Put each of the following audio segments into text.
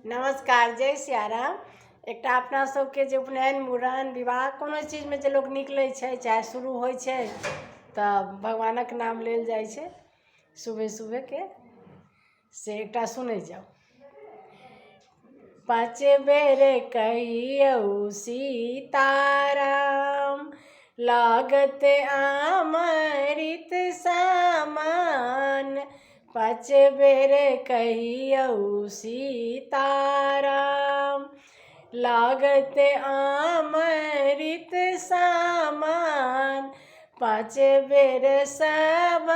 नमस्कार, जय सियाराम। एकटा अपना सबके जे उपनयन मूड़न विवाह कोनो चीजमे जे लोक निकलै छै चाहे शुरू होइ छै तऽ भगवानक नाम लेल जाइ छै सुबह सुबहके से एकटा सुनै जाउ। पाँच बेर कहियौ सीताराम, लागत अमृत समान। पाँच बेर कहियौ सीताराम, लागत अमृत समान। पाँच बेर सब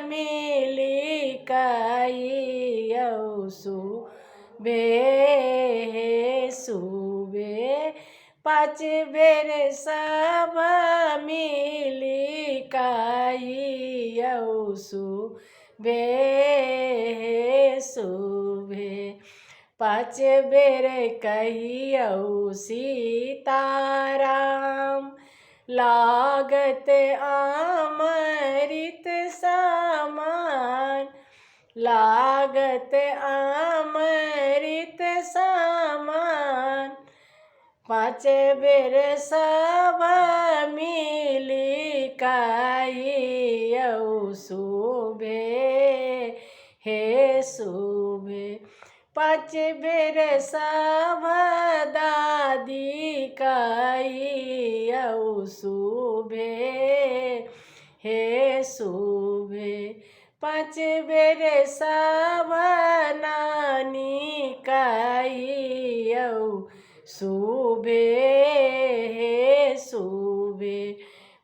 मिली कहियौ सुबह सुबह। पाँच बेर सब मिली कहियौ सुबह सुबह। पाँच बेर कहियौ सीताराम, लागत अमृत समान। लागत अमृत समान। पाँच बेर सब मिली कहियौ सुबह सुबह। पाँच बेर सब दादी कहियौ सुबह सुबह। पाँच बेर सब नानी कहियौ सुबह सुबह।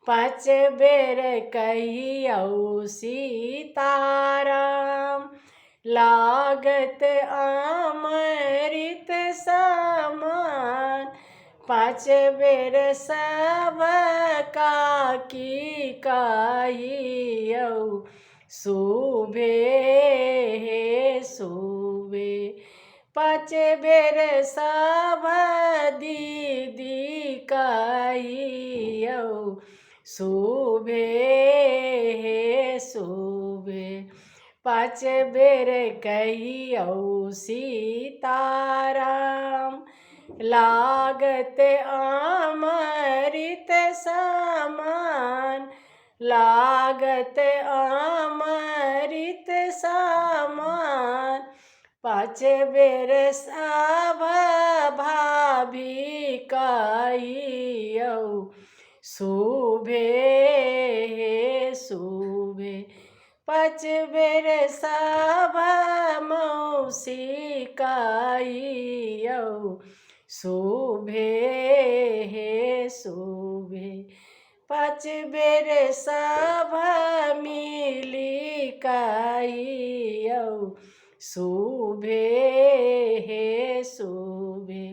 पाँच बेर कहियौ सीताराम, लागत अमृत समान। पाँच बेर सब काकी कहियौ सुबह सुबह। पाँच बेर सब दीदी कहियौ सुबह सुबह। पाँच बेर कहियौ सीताराम, लागत अमृत समान। लागत अमृत समान। पाँच बेर सब भाभी कहियौ सुबह सुबह। पाँच बेर सब मौसी कहियौ सुबह सुबह। पाँच बेर सब मिली कहियौ सुबह सुबह।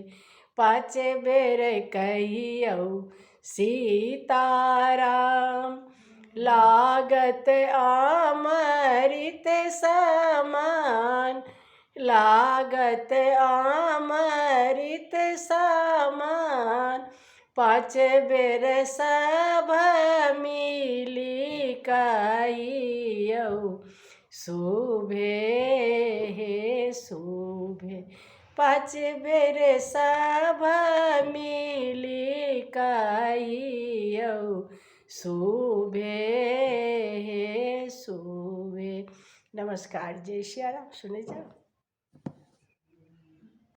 पाँच बेर कहियौ सीताराम, लागत अमृत समान। लागत अमृत समान। पाँच बेर सब मिली कहियौ सुबह सुबह। पाँच बेर सब मिली कहियौ सुबह सुबह। नमस्कार, जय सियाराम। सुने जाओ।